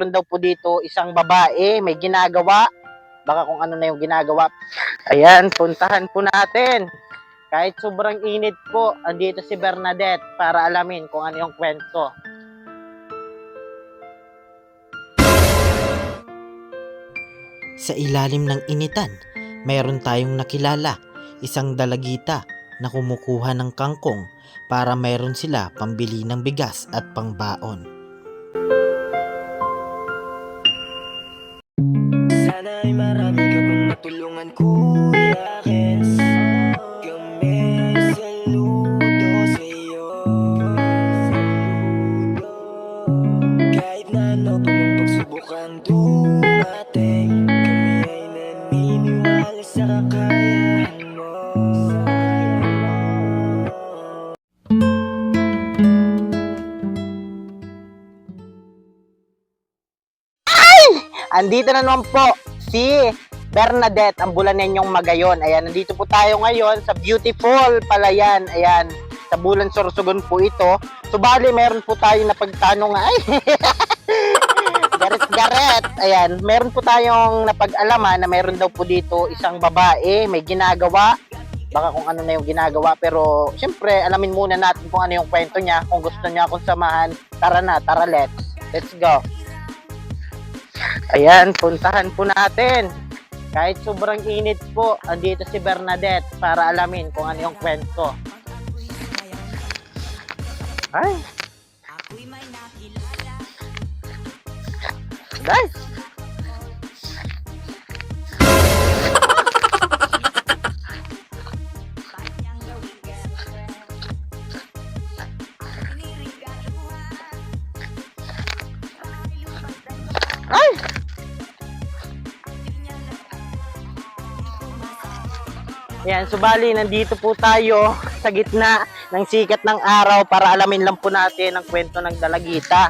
Meron daw po dito isang babae, may ginagawa. Baka kung ano na yung ginagawa. Ayan, puntahan po natin. Kahit sobrang init po, andito si Bernadette para alamin kung ano yung kwento. Sa ilalim ng initan, mayroon tayong nakilala, isang dalagita na kumukuha ng kangkong para mayroon sila pambili ng bigas at pangbaon. Sana ay marami ka pang matulungan, Kuya Kens. Kami saludo sa'yo. Kahit na ano pa mang pagsubukang dumating, kami ay naniniwala sa kakayahan mo. Andito na naman po si Bernadette, ang bulanenyong magayon. Ayan, nandito po tayo ngayon sa beautiful Palayan. Ayan, sa Bulan Sorsogon po ito. Subali, meron po tayo na pagtanong. Ay, garet-garet. Ayan, meron po tayong napag-alaman na meron daw po dito isang babae, may ginagawa. Baka kung ano na yung ginagawa. Pero, syempre, alamin muna natin kung ano yung kwento niya. Kung gusto niya akong samahan, tara na, tara, let's go. Ayan, puntahan po natin. Kahit sobrang init po, andito si Bernadette para alamin kung ano yung kwento. Ay. Guys. Ay! Yan, subali, nandito po tayo sa gitna ng sikat ng araw para alamin lang po natin ang kwento ng dalagita.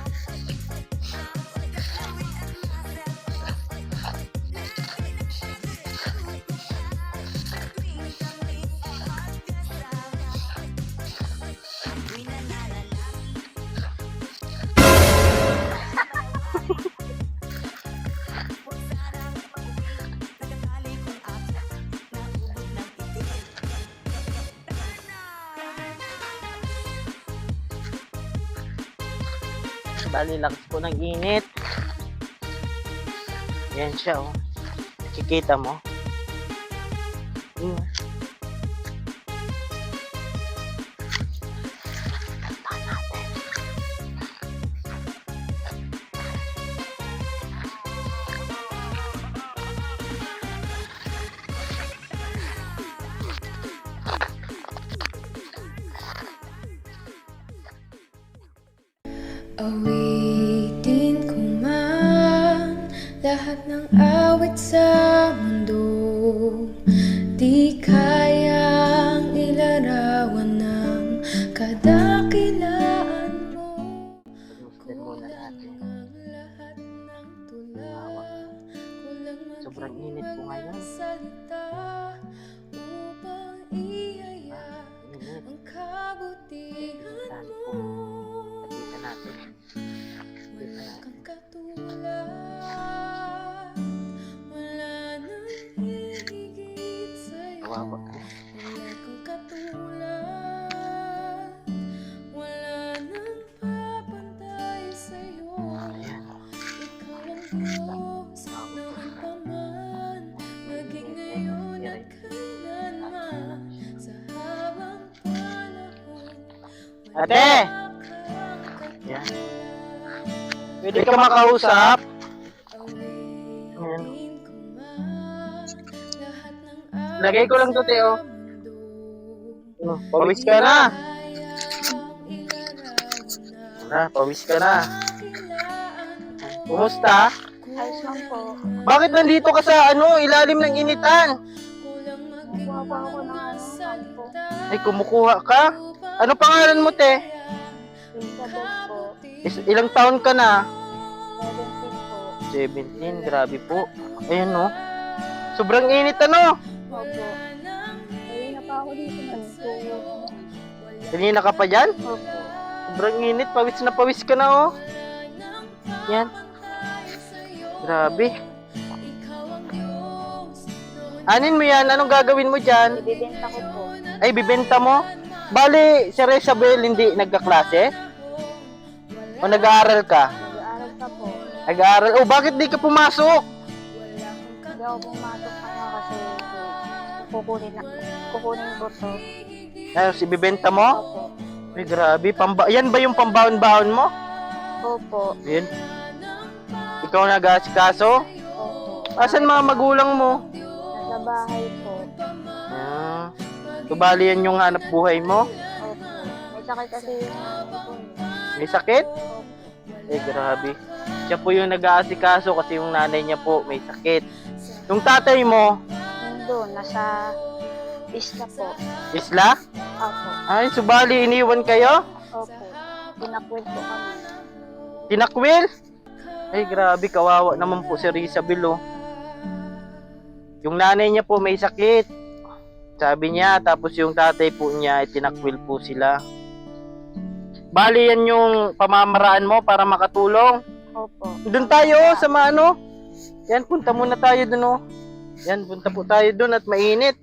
Bali, lakas po ng init. Yan siya, oh. Kikita mo. Awitin ko man lahat ng awit sa mundo, di kayang ilarawan ng kadakilaan mo. Kulang ang lahat ng tula, kulang Sobrang init po ngayon. maging salita upang ihayag ang kabutihan mo. Nakita natin. Wala kang katulad, wala nang hihigit sa'yo. Kawawa. Wala kang katulad, wala nang papantay sa'yo. Ayan. Ikaw ang Diyos, noon pa man, maging ngayon at kailanman. Sa habang panahon, Ate! Yan. Pwede ka makausap? Ayan. Lagay ko lang to, Teo. Pawis ka na. Pawis ka na. Kumusta? Ayos lang po. Bakit nandito ka sa ilalim ng initan? Kuha pa ako ng po. Ay, kumukuha ka? Ano pangalan mo, te? Elizabeth po. Ilang taon ka na? 17 po. 17, grabe po. Ayan, no? Sobrang init, ano? Opo. Ayun na pa ako dito man. Kanina ka pa dyan? Opo. Sobrang init, pawis na pawis ka na, oh. Yan. Grabe. Anin mo yan? Anong gagawin mo dyan? Ibibenta ko po. Ay, bibenta mo? Bali, si Rezabel hindi nagkaklase? O nag-aaral ka? Nag-aaral pa po. Nag-aaral? O bakit di ka pumasok? Hindi ako pumasok kaya kasi kukunin ko to. Ayos, ibibenta mo? Opo. Ay, grabe. Yan ba yung pambaon-baon mo? Opo. Yan. Ikaw nag-aasikaso? Opo. Asan mga magulang mo? Nasa bahay po. Ah, so bali yan yung hanap buhay mo? Opo. May sakit kasi yung nanay ko. May sakit? Opo. Eh, grabe. Siya po yung nag-aasikaso kasi yung nanay niya po may sakit. Yung tatay mo, Nandun, nasa isla po. isla? Opo. Ay, subali, iniwan kayo? Opo. Pinakwil po kami. Tinakwil? Ay, grabe, kawawa naman po si Rizabel, oh. Yung nanay niya po may sakit. Sabi niya, tapos yung tatay po niya, tinakwil po sila. Bali, yan yung pamamaraan mo para makatulong. Opo. Doon tayo, oh, sa maano. Yan, punta muna tayo doon, oh. Yan, punta po tayo doon at mainit.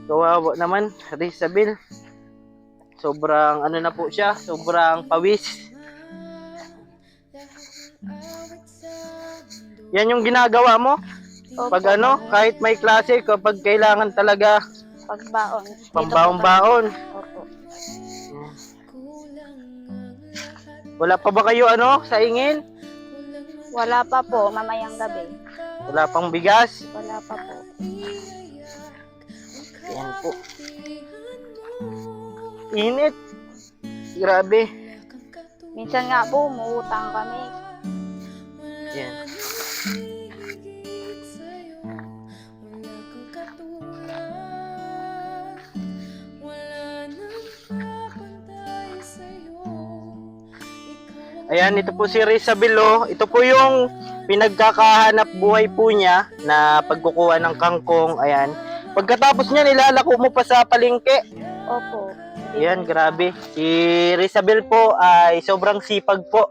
Kawawa naman, Rizabel. Sobrang, ano na po siya, sobrang pawis. Yan yung ginagawa mo? Opo. Pag ano, kahit may klase, kapag kailangan talaga Pagbaon. Dito po pambaon-baon. kami. Opo. Wala pa ba kayo ano, sa ingin? Wala pa po, mamayang gabi. Wala pang bigas? Wala pa po. Yan po. Init. Grabe. Minsan nga po, umuutang kami. Yan. Ayan, ito po si Rizabel, oh. Ito po yung pinagkakahanap buhay po niya na pagkukuha ng kangkong. Ayan. Pagkatapos niya, nilalako mo pa sa palengke. Opo. Ayan, grabe. Si Rizabel po ay sobrang sipag po.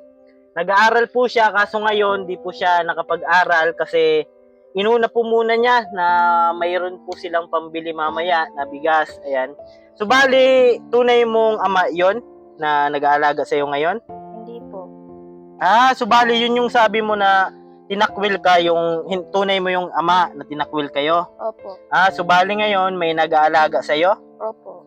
Nag-aaral po siya, kaso ngayon di po siya nakapag-aral kasi inuna po muna niya na mayroon po silang pambili mamaya na bigas. Ayan. So, bali, tunay mong ama yon na nag-aalaga sa'yo ngayon? Hindi po. Ah, so bali yun yung sabi mo na tinakwil ka, yung tunay mo yung ama na tinakwil kayo. Opo. Ah, so bali ngayon may nag-aalaga sa'yo? Opo.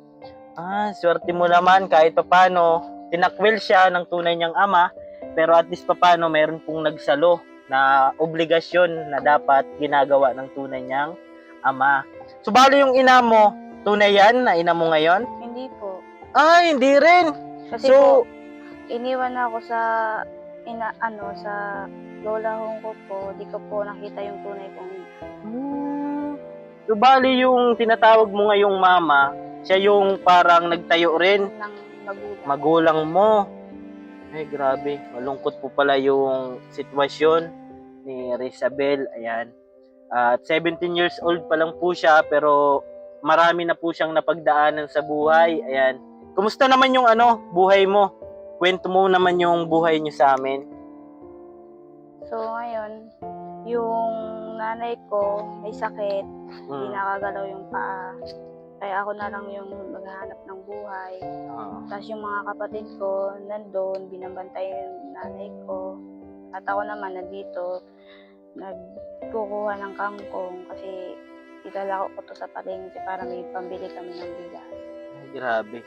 Ah, swerte mo naman kahit papano tinakwil siya ng tunay niyang ama, pero at least papano mayroon pong nagsalo na obligasyon na dapat ginagawa ng tunay niyang ama. So bali yung ina mo, tunay yan na ina mo ngayon? Hindi po. Ay, hindi rin. Kasi So, po, iniwan ako sa sa lola hong ko po. Di ko po nakita yung tunay kong so bali yung tinatawag mo ngayong mama, siya yung parang nagtayo rin, ng magulang. magulang mo. Ay, grabe. Malungkot po pala yung sitwasyon ni Rizabel. Ayan. At 17 years old pa lang po siya, pero marami na po siyang napagdaanan sa buhay. Ayan. Kumusta naman yung buhay mo? Kwento mo naman yung buhay niyo sa amin. So ngayon, yung nanay ko may sakit, hindi nakagalaw yung paa. Kaya ako na lang yung maghahanap ng buhay. Tapos yung mga kapatid ko nandun, binabantay yung nanay ko. At ako naman nandito, nagkukuha ng kangkong kasi ilalako ko to sa palengke para may pambili kami ng bigas. Ay, grabe.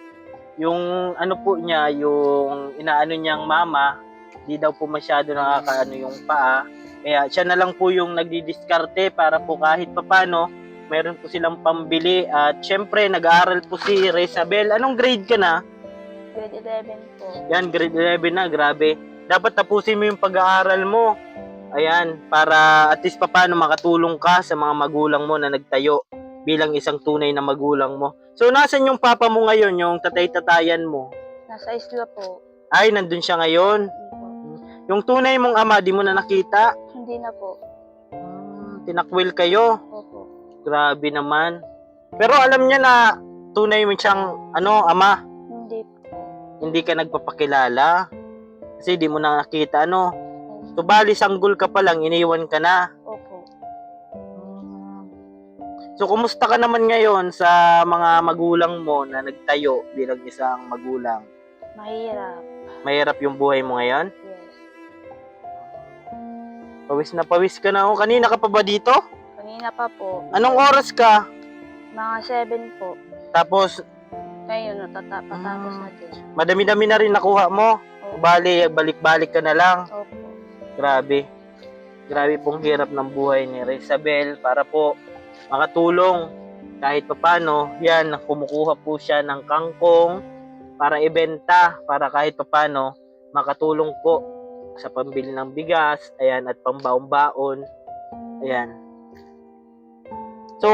Yung po niya, yung inaano niyang mama, di daw po masyado nakakaano yung paa. Kaya siya na lang po yung nagdidiskarte para po kahit papano, mayroon po silang pambili. At syempre, nag-aaral po si Rizabel. Anong grade ka na? Grade 11 po. Yan, grade 11 na, grabe. Dapat tapusin mo yung pag-aaral mo. Ayan, para at least papano makatulong ka sa mga magulang mo na nagtayo bilang isang tunay na magulang mo. So, nasan yung papa mo ngayon, yung tatay-tatayan mo? Nasa isla po. Ay, nandun siya ngayon. Hindi po. Yung tunay mong ama, di mo na nakita? Hindi na po. Tinakwil kayo? Opo. Grabe naman. Pero alam niya na tunay mo siyang ama. Hindi po. Hindi ka nagpapakilala. Kasi di mo na nakita, Hindi So, bali, sanggol ka pa lang, iniwan ka na. Opo. So, kumusta ka naman ngayon sa mga magulang mo na nagtayo bilang isang magulang? Mahirap. Mahirap yung buhay mo ngayon? Yes. Pawis na pawis ka na. Kanina ka pa ba dito? Kanina pa po. Anong oras ka? Mga 7 po. Tapos, Ngayon, patapos na din. madami-dami na rin nakuha mo. Opo. Bali, balik-balik ka na lang. Opo. Grabe. Grabe pong hirap ng buhay ni Rizabel para po makatulong kahit papano. Yan, kumukuha po siya ng kangkong para ibenta, para kahit papano makatulong po sa pambili ng bigas, ayan, at pambaon-baon. Ayan. So,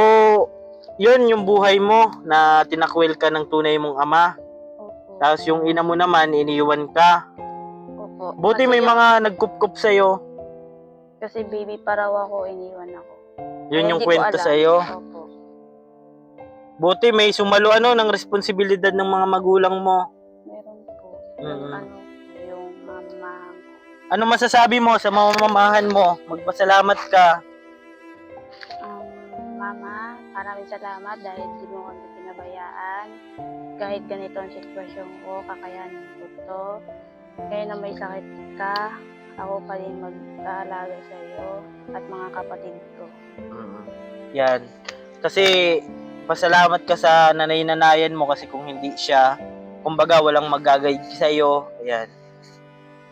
yun yung buhay mo na tinakwil ka ng tunay mong ama. Opo. Tapos yung ina mo naman, iniiwan ka. Opo. Buti Kasi may mga nagkup-kup sa'yo. Kasi baby pa raw ako, iniwan ako. Yun Kaya yung hindi ko kwento alam. sa'yo. Opo. Buti may sumalo ng responsibilidad ng mga magulang mo. Meron po. Mm. Yung mama ko. Ano masasabi mo sa mamamahan mo? Magpasalamat ka. Mama, maraming salamat dahil di mo kami pinabayaan. Kahit ganito ang sitwasyon ko, kakayanin ko to. Kaya na may sakit ka, ako pa rin mag-aalaga sa iyo at mga kapatid ko. Yan. Kasi pasalamat ka sa nanay-nanayan mo kasi kung hindi siya, kumbaga walang magagayad sa'yo. Ayan.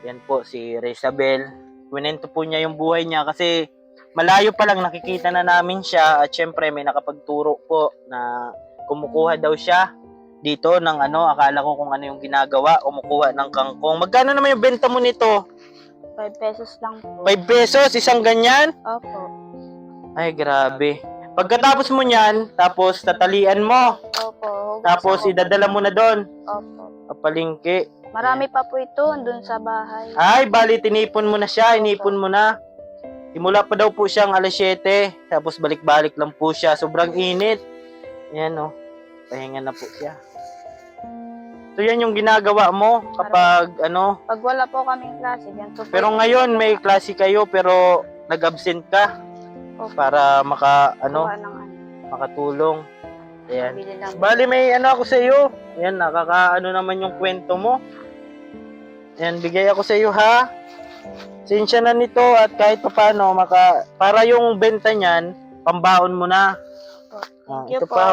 Yan po si Rizabel. Kwento po niya yung buhay niya kasi malayo pa lang nakikita na namin siya at syempre may nakapagturo po na kumukuha daw siya dito ng akala ko kung ano yung ginagawa, kumukuha ng kangkong. Magkano naman yung benta mo nito? 5 pesos lang po. 5 pesos, isang ganyan? Opo. Ay, grabe. Pagkatapos mo niyan, tapos tatalian mo, Opo. tapos idadala mo na doon. Opo. Papalingki. Marami pa po ito doon sa bahay. Ay, bali, tinipon mo na siya, inipon mo na. Simula pa daw po siyang alas 7, tapos balik-balik lang po siya. Sobrang init. Ayan, oh. Pahinga na po siya. So, yan yung ginagawa mo kapag, Pag wala po kaming klase, yan po. pero ngayon may klase kayo, pero nag-absent ka Opo. para Kuha ng makatulong. Ayan. Bili lang. Bali, may ako sa iyo. Ayan, naman yung kwento mo. Ayan, bigay ako sa iyo, ha? Sinsya na nito at kahit paano, para yung benta niyan, pambaon mo na. Thank you Ito po. pa.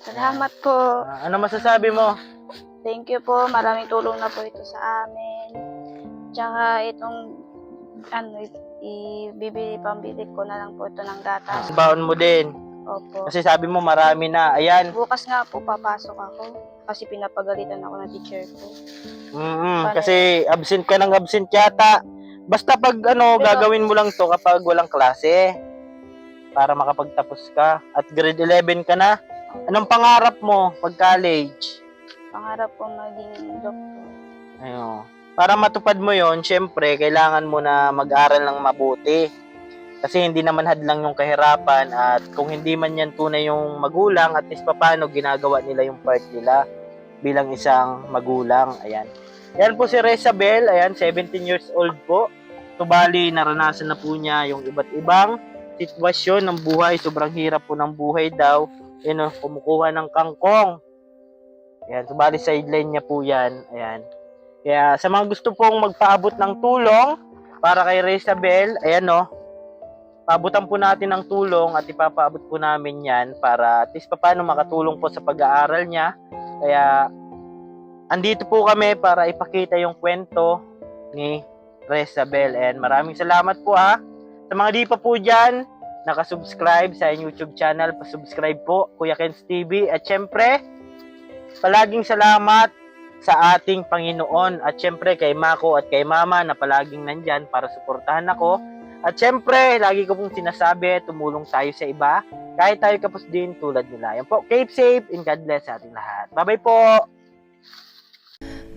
Salamat po. Ano masasabi mo? Thank you po. Maraming tulong na po ito sa amin. Tsaka itong pambili ko na lang po ito ng gatas. Baon mo din. Opo. Kasi sabi mo marami na. Ayan. Bukas nga po papasok ako kasi pinapagalitan ako ng teacher ko. Kasi absent ka ng absent yata. Basta pag gagawin mo lang to kapag walang klase. Para makapagtapos ka. At grade 11 ka na. Anong pangarap mo pag college? Pangarap ko maging doktor. Ayun. Para matupad mo yon, syempre, kailangan mo na mag-aral ng mabuti. Kasi hindi naman hadlang yung kahirapan at kung hindi man yan tunay yung magulang, at least paano ginagawa nila yung part nila bilang isang magulang. Ayan. Yan po si Rizabel. Ayan, 17 years old po. So, bali, naranasan na po niya yung iba't ibang sitwasyon ng buhay. Sobrang hirap po ng buhay daw. Yan, kumukuha ng kangkong. Ayan, so bali, sideline niya po yan. Ayan. Kaya sa mga gusto pong magpaabot ng tulong para kay Rizabel, ayan paabutan po natin ng tulong at ipapaabot po namin yan para at least paano makatulong po sa pag-aaral niya. Kaya andito po kami para ipakita yung kwento ni Rizabel. And maraming salamat po, ha. Sa mga di pa po dyan, nakasubscribe sa YouTube channel, pasubscribe po, Kuya Ken's TV. At syempre, palaging salamat sa ating Panginoon at syempre kay Mako at kay Mama na palaging nandyan para suportahan ako. At syempre, lagi ko pong sinasabi, tumulong tayo sa iba kahit tayo kapos din tulad nila. Yan po, keep safe and God bless sa ating lahat. Bye-bye po!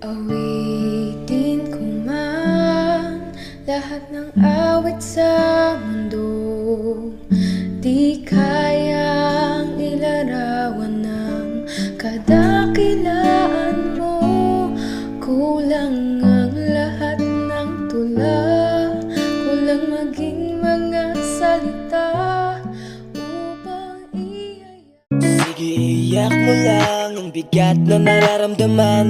Awitin ko man lahat ng awit sa mundo, di kayang ilarawan ng kadakilaan mo. Kulang lang ang lahat ng tula, kulang maging mga salita upang iaya. Sige, iyak mo lang ang bigat na nararamdaman.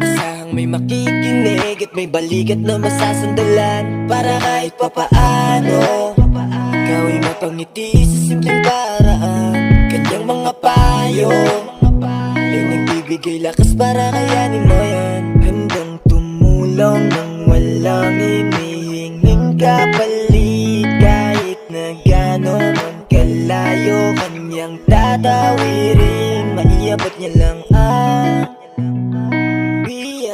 Asahang may makikinig at may balikat na masasandalan. Para kahit papaano ikaw ay mapangiti sa simpleng paraan. Kanyang mga payo ay nagbibigay lakas para kayanin mo yan. Handang tumulong nang walang hinihinging kapalit. Kahit na gano'n man kalayo kanyang tatawirin, maiabot niya lang ang biyaya.